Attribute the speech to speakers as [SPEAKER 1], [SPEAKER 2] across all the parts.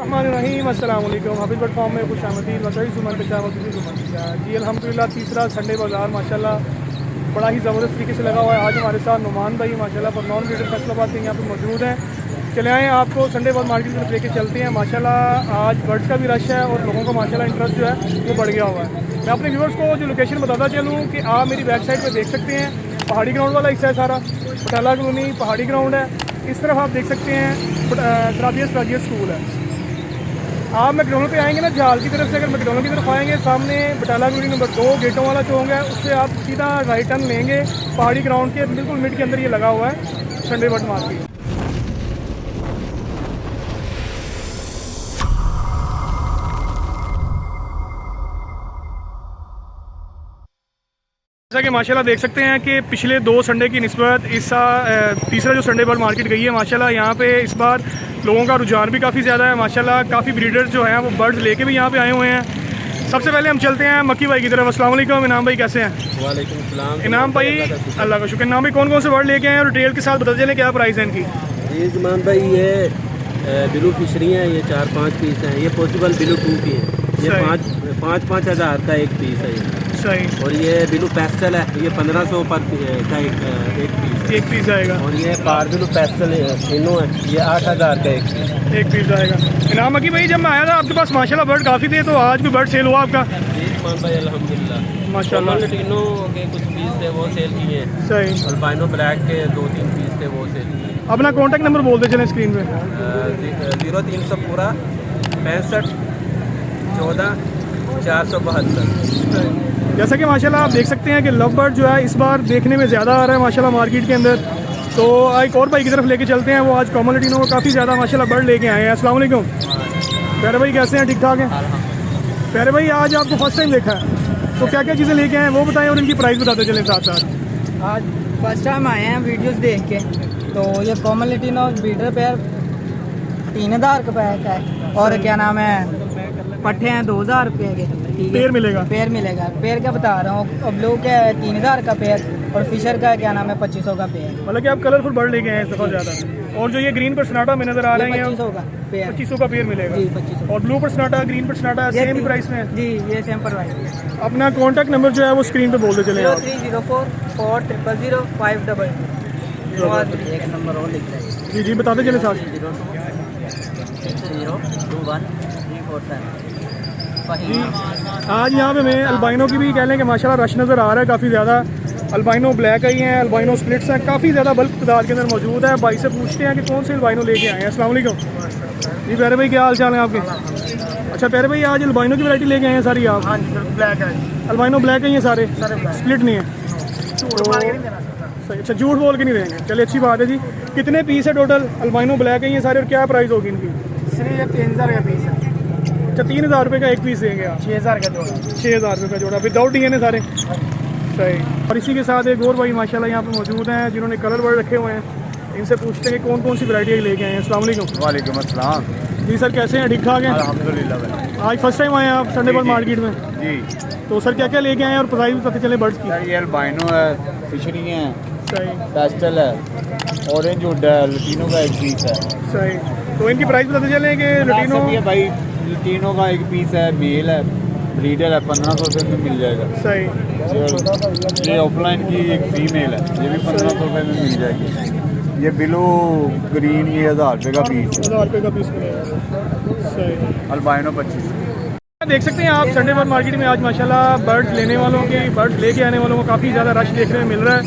[SPEAKER 1] रहीम अस्सलाम वालेकुम हाफिज़ बर्ड फार्म में खुश आमदीद वसई सुमन जी अल्हम्दुलिल्लाह। तीसरा संडे बाज़ार माशाल्लाह बड़ा ही ज़बरदस्त तरीके से लगा हुआ है। आज हमारे साथ नुमान भाई माशाल्लाह पर नॉन ब्रीडर फैसलाबाद के यहाँ पे मौजूद हैं। चले आए आपको संडे बाद मार्केट में लेके चलते हैं। माशाल्लाह आज बर्ड्स का भी रश है और लोगों का माशाल्लाह इंटरेस्ट जो है वो बढ़ गया हुआ है। मैं अपने व्यूअर्स को जो लोकेशन बताता चलूँ कि आप मेरी बैक साइड पर देख सकते हैं, पहाड़ी ग्राउंड वाला हिस्सा है सारा, बटाला कॉलोनी पहाड़ी ग्राउंड है। इस तरफ आप देख सकते हैं सराबिया स्कूल है। आप मैकडोनल्ड पे आएंगे ना जाल की तरफ से, अगर मैकडोनल्ड की तरफ आएंगे सामने बटाला कॉलोनी नंबर 2 गेटों वाला चौक है, उससे आप सीधा राइट टर्न लेंगे। पहाड़ी ग्राउंड के बिल्कुल मिड के अंदर ये लगा हुआ है संडे बर्ड मार्केट। जैसा कि माशाल्लाह देख सकते हैं कि पिछले 2 संडे की निस्बत इस तीसरा जो संडे बर्ड मार्केट गई है माशाल्लाह यहाँ पे इस बार लोगों का रुझान भी काफ़ी ज़्यादा है। माशाल्लाह काफ़ी ब्रीडर्स जो हैं वो बर्ड्स लेके भी यहाँ पे आए हुए हैं। सबसे पहले हम चलते हैं मक्की भाई की तरफ। अस्सलाम वालेकुम इनाम भाई, कैसे हैं?
[SPEAKER 2] वालेकुम सलाम।
[SPEAKER 1] इनाम भाई अल्लाह का शुक्र। इनाम भाई कौन कौन से बर्ड लेके आए हैं और डिटेल के साथ बता चलें क्या प्राइस है इनकी?
[SPEAKER 2] ये जमान भाई ये बिलू फिशरी हैं, ये 4-5 पीस हैं। ये पॉसिबल बिलू 2 की है, ये 5-5 हज़ार का एक पीस है ये। सही। और ये बिलू पेस्टल है, ये 1500 पर का एक पीस
[SPEAKER 1] आएगा।
[SPEAKER 2] और ये पार बिलू पेस्टल तीनों है, ये 8000 का एक
[SPEAKER 1] पीस आएगा। इनाम मक्की भाई जब मैं आया था आपके पास माशाल्लाह बर्ड काफ़ी थे, तो आज भी बर्ड सेल हुआ आपका?
[SPEAKER 2] भाई अल्हम्दुलिल्लाह
[SPEAKER 1] माशाल्लाह।
[SPEAKER 2] तीनों के कुछ पीस थे वो सेल किए।
[SPEAKER 1] सही।
[SPEAKER 2] अल्बाइनो ब्लैक के 2-3 पीस थे वो सेल किए।
[SPEAKER 1] अपना कॉन्टैक्ट नंबर बोल दे चलें स्क्रीन पे।
[SPEAKER 2] 0300 पूरा 65 14 472।
[SPEAKER 1] जैसा कि माशाल्लाह आप देख सकते हैं कि लव बर्ड जो है इस बार देखने में ज़्यादा आ रहा है माशाल्लाह मार्केट के अंदर। तो एक और भाई की तरफ लेके चलते हैं, वो आज कॉमोलिटिनो को काफ़ी ज़्यादा माशाल्लाह बर्ड लेके आए हैं। अस्सलाम वालेकुम प्यारे भाई, कैसे हैं? ठीक ठाक हैं प्यारे भाई? आज आपको फर्स्ट टाइम देखा है, तो क्या क्या चीज़ें लेके आए हैं वो बताएं और इनकी प्राइस बताते चलें साथ साथ।
[SPEAKER 3] आज फर्स्ट टाइम आए हैं वीडियोस देख के। तो ये कॉमोलिटिनो ब्रीडर पेयर 3000 का पैक है और क्या नाम है पट्टे हैं 2000 रुपये के। ठीक है, पेयर मिलेगा। पेयर क्या बता रहा हूँ, अब लोग क्या है 3000 का पेयर और फिशर का क्या नाम है 2500 का पेयर।
[SPEAKER 1] मतलब कि आप कलरफुल बर्ड लेके आए हैं बहुत ज़्यादा। और जो ये ग्रीन पर सनाटा में नजर आ रहे हैं 2500 का पेयर मिलेगा जी, 2500। और ब्लू पर सनाटा ग्रीन पर सनाटा सेम ही प्राइस में
[SPEAKER 3] जी, ये सेम प्राइस।
[SPEAKER 1] अपना कॉन्टैक्ट नंबर जो है वो स्क्रीन पे बोलते चले।
[SPEAKER 3] 0304 400 522 एक नंबर और लिख जाए
[SPEAKER 1] जी बताते चले साथ।
[SPEAKER 3] 021
[SPEAKER 1] जी आज यहाँ पे मैं अल्बाइनो की भी कह लें कि माशाल्लाह रश नज़र आ रहा है काफ़ी ज़्यादा। अल्बाइनो ब्लैक आई हैं, अल्बाइनो स्प्लिट्स हैं, काफ़ी ज़्यादा बल्क तादाद के अंदर मौजूद है। भाई से पूछते हैं कि कौन से अल्बाइनो लेके आए हैं। अस्सलाम वालेकुम जी प्यारे भाई, क्या हाल चाल है आपके? अच्छा प्यारे भाई आज अल्बाइनो की वैरायटी लेके आए हैं सारी आप?
[SPEAKER 3] हाँ जी, ब्लैक है।
[SPEAKER 1] अल्बाइनो ब्लैक है ये सारे स्प्लिट नहीं है? अच्छा झूठ बोल के नहीं देंगे, चलिए अच्छी बात है जी। कितने पीस है टोटल? अल्बाइनो ब्लैक है ये सारे और क्या प्राइस होगी इनकी?
[SPEAKER 3] सिर्फ 3000 का पीस है।
[SPEAKER 1] अच्छा 3000 रुपये का एक पीस देंगे आप?
[SPEAKER 3] 6000 का जोड़ा।
[SPEAKER 1] 6000 रुपये का जोड़ा विदाउट डीएनए सारे? सही। और इसी के साथ एक और भाई माशाल्लाह यहाँ पे मौजूद हैं जिन्होंने कलर बर्ड रखे हुए हैं। इनसे पूछते हैं कि कौन कौन सी वैरायटी लेके आए हैं। अस्सलाम वालेकुम।
[SPEAKER 2] वालेकुम अस्सलाम
[SPEAKER 1] जी सर, कैसे हैं? ठीक ठाक हैं
[SPEAKER 2] अल्हम्दुलिल्लाह।
[SPEAKER 1] आज फर्स्ट टाइम आए हैं आप संडे बर्ड मार्केट में?
[SPEAKER 2] जी।
[SPEAKER 1] तो सर क्या क्या लेके आए हैं और प्राइस बताते चले बर्ड्स की?
[SPEAKER 2] ये अल्बाइनो है, फिशरी है,
[SPEAKER 1] सही,
[SPEAKER 2] पेस्टल है, ऑरेंज वुड है, लटीनो का एक पीस है।
[SPEAKER 1] सही। तो इनकी प्राइस बताते चले कि लटीनो
[SPEAKER 2] भाई लटीनो का एक पीस है, मेल है, ब्रीडर है, 1500 रुपये में मिल जाएगा।
[SPEAKER 1] सही।
[SPEAKER 2] ये ऑफलाइन की एक फीमेल है, ये भी 1500 रुपये में मिल जाएगी। ये ब्लू ग्रीन ये 1000 रुपये का पीस।
[SPEAKER 1] 1000 रुपये का पीस मिलेगा। सही।
[SPEAKER 2] अल्बाइनो 25।
[SPEAKER 1] देख सकते हैं आप संडे बर्ड मार्केट में आज माशाल्लाह बर्ड्स लेने वालों के, बर्ड्स लेके आने वालों को काफ़ी ज़्यादा रश देखने में मिल रहा है।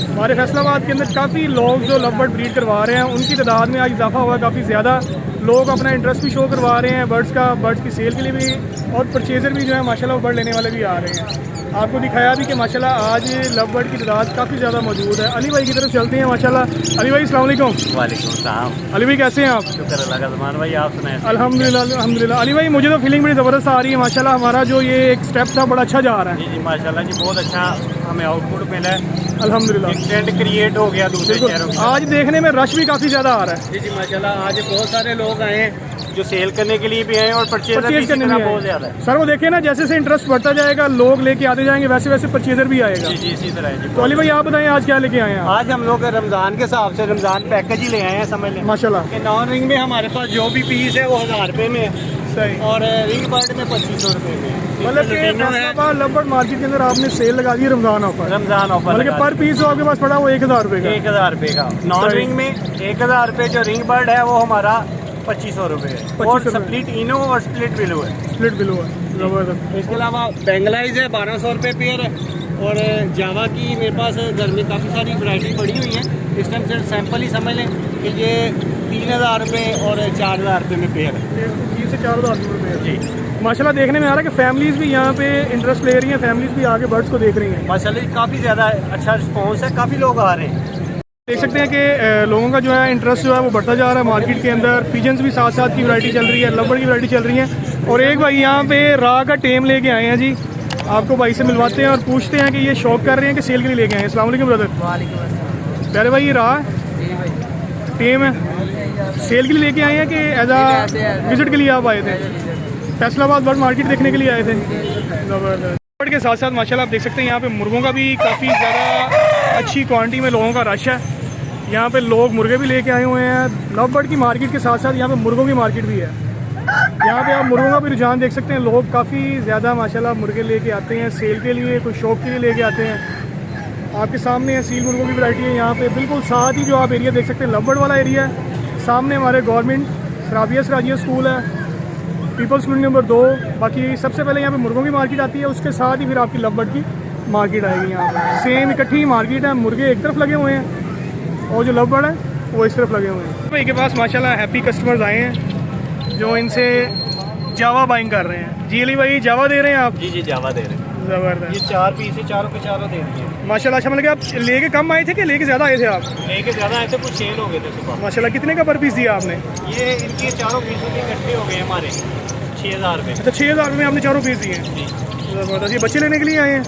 [SPEAKER 1] हमारे फैसलाबाद के अंदर काफ़ी लोग जो लव बर्ड ब्रीड करवा रहे हैं उनकी तादाद में आज इजाफा हुआ है काफ़ी ज़्यादा। लोग अपना इंटरेस्ट भी शो करवा रहे हैं बर्ड्स का, बर्ड्स की सेल के लिए भी, और परचेज़र भी जो है माशाल्लाह बर्ड लेने वाले भी आ रहे हैं। आपको दिखाया भी कि माशाल्लाह आज लव बर्ड की तादाद काफ़ी ज़्यादा मौजूद है। अली भाई की तरफ चलते हैं माशाल्लाह। अली भाई अस्सलाम वालेकुम।
[SPEAKER 2] वालेकुम सलाम।
[SPEAKER 1] अली भाई कैसे हैं आप?
[SPEAKER 2] शुक्र अल्लाह का। ज़मान भाई आप सुनाएं?
[SPEAKER 1] अल्हम्दुलिल्लाह अल्हम्दुलिल्लाह। अली भाई मुझे तो फीलिंग बड़ी ज़बरदस्त आ रही है माशाल्लाह। हमारा जो ये एक स्टेप था बड़ा अच्छा जा रहा है।
[SPEAKER 2] जी माशाल्लाह जी, बहुत अच्छा हमें आउटपुट मिला है
[SPEAKER 1] अल्हम्दुलिल्लाह।
[SPEAKER 2] ट्रेंड क्रिएट हो गया दूसरे शहरों में।
[SPEAKER 1] आज देखने में रश भी काफ़ी ज़्यादा आ रहा है।
[SPEAKER 2] जी माशाल्लाह आज बहुत सारे लोग आए हैं
[SPEAKER 4] जो सेल करने के लिए भी हैं और परचेजर भी
[SPEAKER 1] परचेज करने में
[SPEAKER 4] बहुत ज़्यादा है।
[SPEAKER 1] सर वो देखिए ना, जैसे जैसे इंटरेस्ट बढ़ता जाएगा लोग लेके आते जाएंगे, वैसे वैसे परचेजर भी आएगा।
[SPEAKER 4] जी इसी तरह है जी।
[SPEAKER 1] तो अली भाई आप बताएं आज क्या लेके आए हैं आप?
[SPEAKER 4] आज हम लोग रमज़ान के हिसाब से रमज़ान पैकेज ही ले आए हैं, समझ लें
[SPEAKER 1] माशाल्लाह
[SPEAKER 4] कि नॉन रिंग में हमारे पास जो भी पीस है वो 1000 रुपये में है
[SPEAKER 1] सही।
[SPEAKER 4] और रिंग बर्ड में 2500 रुपये में है।
[SPEAKER 1] मतलब कि फैसलाबाद लगभग मार्केट के अंदर आपने सेल लगा दी है रमजान ऑफर।
[SPEAKER 4] रमज़ान ऑफर
[SPEAKER 1] मतलब कि पर पीस जो आपके पास पड़ा वो 1000 रुपये का।
[SPEAKER 4] 1000 रुपये का नॉन रिंग में 1000 रुपये, जो रिंग बर्ड है वो हमारा 2500 रुपये है, और
[SPEAKER 1] 2500
[SPEAKER 4] स्प्लिट इनो और स्प्लिट बिलो है।
[SPEAKER 1] स्प्लिट बिलो है, जबरदस्त।
[SPEAKER 4] इसके अलावा बेंगलाइज है 1200 रुपये पेयर है, और जावा की मेरे पास घर में काफ़ी सारी वैरायटी पड़ी हुई है। इस टाइम सिर्फ सैंपल ही समझ लें कि ये 3000 रुपये और 4000 रुपये में पेयर है।
[SPEAKER 1] 3 से 4000 रुपये
[SPEAKER 4] जी
[SPEAKER 1] माशाल्लाह। देखने में आ रहा है कि फैमिलीज भी यहाँ पे इंटरेस्ट ले रही हैं, फैमिलीज भी आगे बर्ड्स को देख रही हैं।
[SPEAKER 4] माशाल्लाह काफ़ी ज़्यादा अच्छा रिस्पॉन्स है, काफ़ी लोग आ रहे हैं।
[SPEAKER 1] देख सकते हैं कि लोगों का जो है इंटरेस्ट जो है वो बढ़ता जा रहा है मार्केट के अंदर। पिजन्स भी साथ साथ की वैरायटी चल रही है, लवबर्ड की वैरायटी चल रही है। और एक भाई यहाँ पे रा का टेम लेके आए हैं जी, आपको भाई से मिलवाते हैं और पूछते हैं कि ये शौक कर रहे हैं कि सेल के लिए लेके आए हैं। अस्सलाम वालेकुम ब्रदर।
[SPEAKER 3] वालेकुम अस्सलाम।
[SPEAKER 1] प्यारे भाई ये रा
[SPEAKER 3] जी भाई,
[SPEAKER 1] टेम है, सेल के लिए लेके आए हैं कि एज आ विजिट के लिए आप आए थे? फैसलाबाद बर्ड मार्केट देखने के लिए आए थे। ज़बरदस्त। बर्ड के साथ साथ माशाल्लाह आप देख सकते हैं यहाँ पे मुर्गों का भी काफ़ी ज़्यादा अच्छी क्वांटिटी में लोगों का रश है। यहाँ पे लोग मुर्गे भी लेके आए हुए हैं। लव बर्ड की मार्केट के साथ साथ यहाँ पे मुर्गों की मार्केट भी है। यहाँ पे आप मुर्गों का भी रुझान देख सकते हैं, लोग काफ़ी ज़्यादा माशाल्लाह मुर्गे लेके आते हैं सेल के लिए, कुछ शौक के लिए लेके आते हैं। आपके सामने है सील मुर्गों की वैरायटी है यहाँ पे। बिल्कुल साथ ही जो आप एरिया देख सकते हैं लव बर्ड वाला एरिया है। सामने हमारे गवर्नमेंट सराबिया सराजिया स्कूल है, पीपल स्कूल नंबर 2। बाकी सबसे पहले यहाँ पे मुर्गों की मार्केट आती है, उसके साथ ही फिर आपकी लव बर्ड की मार्केट आएगी। यहाँ पर सेम इकट्ठी मार्केट है, मुर्गे एक तरफ लगे हुए हैं और जो लव बर्ड है वो इस तरफ लगे हुए हैं। भाई के पास माशाल्लाह हैप्पी कस्टमर्स आए हैं जो इनसे जावा बाइंग कर रहे हैं। जी अली भाई जावा दे रहे हैं आप?
[SPEAKER 4] जी जावा दे रहे हैं।
[SPEAKER 1] ज़बरदस्त।
[SPEAKER 4] ये 4 पीस है, चारों के चारों दे दिए
[SPEAKER 1] माशाल्लाह। अच्छा, मतलब कि आप लेके कम आए थे कि लेके ज़्यादा आए थे आप?
[SPEAKER 4] लेके ज़्यादा आए थे, कुछ सेल हो गए थे सुबह।
[SPEAKER 1] माशाल्लाह। कितने का पर पीस दिया आपने?
[SPEAKER 4] ये इनके चारों पीसों के इकट्ठे हो गए हमारे 6000 रुपये।
[SPEAKER 1] अच्छा 6000 रुपये में आपने चारों पीस दिए?
[SPEAKER 4] जी
[SPEAKER 1] ज़बरदस्त। ये बच्चे लेने के लिए आए हैं?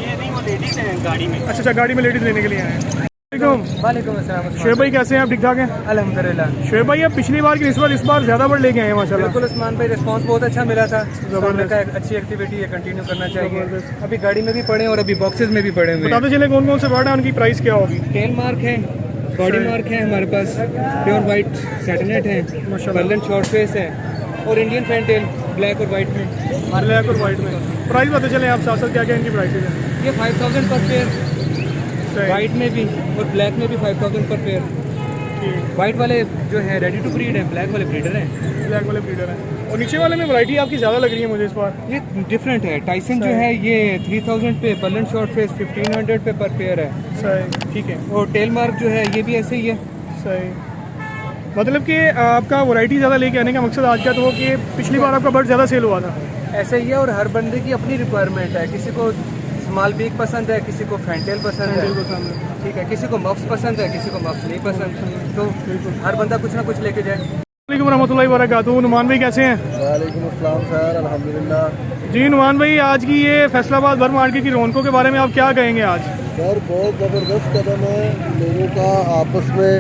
[SPEAKER 4] ये नहीं, वो लेडीज़ हैं गाड़ी में।
[SPEAKER 1] अच्छा, गाड़ी में लेडीज़ लेने के लिए आए हैं।
[SPEAKER 3] वालेकुम अस्सलाम।
[SPEAKER 1] शुएब भाई कैसे हैं आप? ठीक ठाक हैं
[SPEAKER 3] अल्हम्दुलिल्लाह।
[SPEAKER 1] शुएब भाई, आप पिछली बार की निस्बत इस बार ज़्यादा बर्ड लेके आए हैं माशाल्लाह।
[SPEAKER 3] बिल्कुल उस्मान भाई, रिस्पांस बहुत अच्छा मिला था।
[SPEAKER 1] जबरदस्त।
[SPEAKER 3] का एक अच्छी एक्टिविटी है, कंटिन्यू करना चाहिए।
[SPEAKER 1] जबरदस्त।
[SPEAKER 3] अभी गाड़ी में भी पड़े हैं और अभी बॉक्सेस में भी पड़े हुए हैं।
[SPEAKER 1] बताते चले कौन कौन से बर्ड हैं, उनकी प्राइस क्या होगी?
[SPEAKER 3] टेल मार्क है, बॉडी मार्क है हमारे पास, प्योर वाइट सेटेनेट है, बर्लन शॉर्ट फेस है और इंडियन फैंटेल ब्लैक और वाइट में।
[SPEAKER 1] ब्लैक और वाइट में प्राइस बताते चले आप साथ साथ क्या क्या इनकी प्राइसेज हैं?
[SPEAKER 3] ये 5000 पर पेयर,
[SPEAKER 1] सही।
[SPEAKER 3] वाइट में भी और ब्लैक में भी 5000 पर पेयर।
[SPEAKER 1] ठीक।
[SPEAKER 3] वाइट वाले जो है रेडी टू ब्रीड है, ब्लैक वाले ब्रीडर हैं।
[SPEAKER 1] ब्लैक वाले ब्रीडर हैं। और नीचे वाले में वैरायटी आपकी ज़्यादा लग रही है मुझे इस बार।
[SPEAKER 3] ये डिफरेंट है। टाइसन जो है ये 3000 पे, बर्लन शॉर्ट फेस 1500 पे पर पेयर है।
[SPEAKER 1] सही, ठीक है।
[SPEAKER 3] और टेल मार्क जो है ये भी ऐसे ही है।
[SPEAKER 1] सही। मतलब कि आपका वैरायटी ज़्यादा लेके आने का मकसद आज का तो वो कि पिछली बार आपका बर्ड ज़्यादा सेल हुआ था।
[SPEAKER 3] ऐसा ही है, और हर बंदे की अपनी रिक्वायरमेंट है। किसी को स्मॉल बीक पसंद है, किसी को फैंटेल पसंद है, ठीक है, किसी को मफ्स पसंद है, किसी को मफ्स नहीं पसंद। तो हर बंदा कुछ ना कुछ लेके जाए।
[SPEAKER 1] वालेकुम रहमतुल्लाहि व बरकातुहू। नुमान भाई कैसे हैं?
[SPEAKER 5] वालेकुम अस्सलाम सर, अल्हम्दुलिल्लाह।
[SPEAKER 1] जी नुमान भाई, आज की ये फैसलाबाद बर्ड मार्केट की रौनकों के बारे में आप क्या कहेंगे आज?
[SPEAKER 5] सर बहुत ज़बरदस्त कदम है लोगों का आपस में।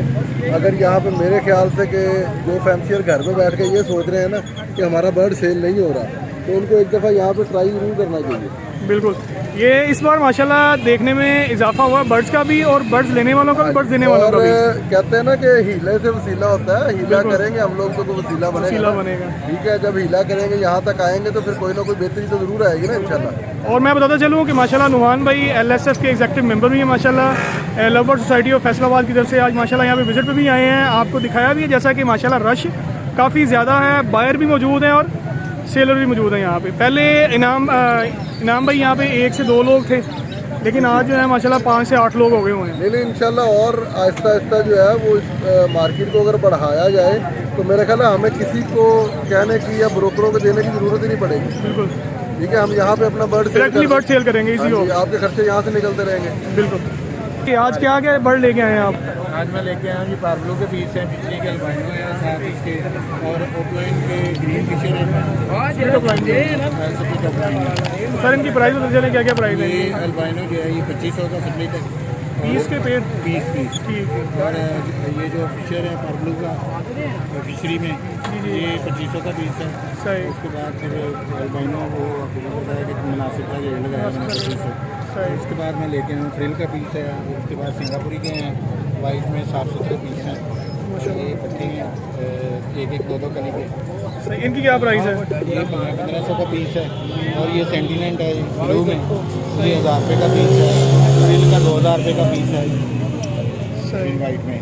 [SPEAKER 5] अगर यहाँ पे मेरे ख्याल से कि जो फैंसियर घर में बैठ के ये सोच रहे हैं ना कि हमारा बर्ड सेल नहीं हो रहा, तो उनको एक दफ़ा यहाँ पे ट्राई ज़रूर करना चाहिए।
[SPEAKER 1] बिल्कुल। ये इस बार माशाल्लाह देखने में इजाफा हुआ बर्ड्स का भी और बर्ड्स लेने वालों का भी, बर्ड्स देने वालों का भी।
[SPEAKER 5] कहते हैं ना कि हीले से वसीला होता है, हीला करेंगे हम लोग तो वसीला बनेगा। ठीक है, जब हीला करेंगे यहाँ तक आएंगे तो फिर कोई ना कोई बेहतरी तो ज़रूर आएगी ना इंशाल्लाह।
[SPEAKER 1] और मैं बताता चलूँ कि माशाल्लाह नुमान भाई LSF के एग्जीक्यूटिव मेंबर भी हैं माशाल्लाह। Love bird society of Faisalabad की तरफ से आज माशाल्लाह यहाँ पे विजिट पे भी आए हैं। आपको दिखाया भी है जैसा कि माशाल्लाह रश काफ़ी ज़्यादा है, बायर भी मौजूद हैं और सेलर भी मौजूद हैं यहाँ पे। पहले इनाम भाई यहाँ पे 1 से 2 लोग थे, लेकिन आज जो है माशाल्लाह 5 से 8 लोग हो गए हुए हैं।
[SPEAKER 5] नहीं इंशाल्लाह और आहिस्ता आहिस्ता जो है वो इस मार्केट को अगर बढ़ाया जाए तो मेरा ख्याल है हमें किसी को कहने की या ब्रोकरों को देने की ज़रूरत ही नहीं पड़ेगी।
[SPEAKER 1] बिल्कुल,
[SPEAKER 5] ठीक है, हम यहाँ पे अपना बर्ड
[SPEAKER 1] सेल करेंगे इसी को।
[SPEAKER 5] आपके खर्चे यहाँ से निकलते रहेंगे।
[SPEAKER 1] बिल्कुल। आज क्या क्या बर्ड लेके आए हैं आप?
[SPEAKER 6] आज मैं लेके आया हूँ जी पार्बलो के पीस हैं, बिजली के अल्बाइनो हैं, साथ इसके और ऑफलाइन के ग्रीन फिशर हैं।
[SPEAKER 1] सर इनकी प्राइस बता चले क्या क्या प्राइस है?
[SPEAKER 6] ये अल्बाइनो जो है ये 2500 का स्प्लिट है
[SPEAKER 1] पीस के पेड़
[SPEAKER 6] पीस पीस।
[SPEAKER 1] ठीक है।
[SPEAKER 6] और ये जो फिशर है पर्बलू का फिशरी में ये 2500 का पीस है।
[SPEAKER 1] सही
[SPEAKER 6] उसके बाद फिर अल्बाइनो वो आपको बताया कि मुनासिब का रेट लगाया मैंने 2500।
[SPEAKER 1] सही।
[SPEAKER 6] उसके बाद मैं लेके आया हूँ फ्रिल का पीस है। उसके बाद सिंगापुरी के हैं वाइट में 700 पीस हैं। ये पट्टे हैं एक एक दो कली के।
[SPEAKER 1] सही। इनकी क्या प्राइस है?
[SPEAKER 6] ये 1500 का पीस है। और ये सेंटिनेंट है ब्लू में, ये 1000 रुपये का पीस है। फ्रिल का 2000 रुपये का पीस है
[SPEAKER 1] सही।
[SPEAKER 6] वाइट में।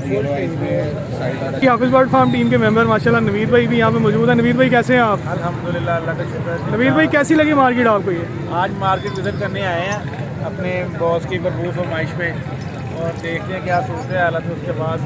[SPEAKER 6] येलो आइस में साइड
[SPEAKER 1] कि हाफिज़ बर्ड फार्म टीम के मेंबर माशाल्लाह नवीद भाई भी यहाँ पे मौजूद है। नवीद भाई कैसे हैं आप?
[SPEAKER 6] अल्हम्दुलिल्लाह अल्लाह का शुक्र है।
[SPEAKER 1] नवीद भाई कैसी लगी मार्केट आपको ये?
[SPEAKER 6] आज मार्केट विजिट करने आए हैं अपने बॉस की भरपूर फरमाइश में और देखते हैं क्या सूरत है हालत है। उसके बाद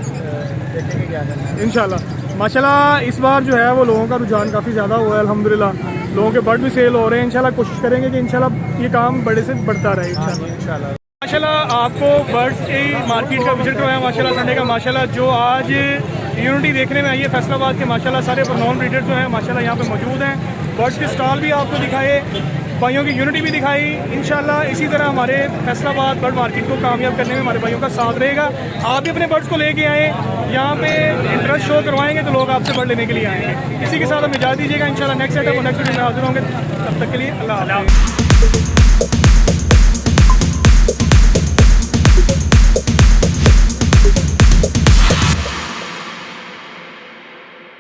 [SPEAKER 6] देखेंगे क्या करना है
[SPEAKER 1] इंशाल्लाह। माशाल्लाह इस बार जो है वो लोगों का रुझान काफ़ी ज़्यादा हुआ है अल्हम्दुलिल्लाह। लोगों के बर्ड भी सेल हो रहे हैं। इंशाल्लाह कोशिश करेंगे कि इंशाल्लाह ये काम बड़े से बढ़ता रहे इंशाल्लाह। माशाल्लाह आपको बर्ड्स की मार्केट का विजिट करवाया माशाल्लाह संडे का। माशाल्लाह जो आज यूनिटी देखने में आई है फैसलाबाद के माशाल्लाह सारे नॉन ब्रीडर जो हैं माशाल्लाह यहाँ पे मौजूद हैं। बर्ड्स के स्टॉल भी आपको दिखाए, भाइयों की यूनिटी भी दिखाई। इंशाल्लाह इसी तरह हमारे फैसलाबाद बर्ड मार्केट को कामयाब करने में हमारे भाइयों का साथ रहेगा। आप भी अपने बर्ड्स को लेके आए, यहाँ पे इंटरेस्ट शो करवाएंगे तो लोग आपसे बर्ड लेने के लिए आएंगे। इसी के साथ हम इजाज़त दीजिएगा। इंशाल्लाह नेक्स्ट सेटअप और नेक्स्ट वीडियो में हाजिर होंगे। तब तक के लिए अल्लाह हाफ़िज़।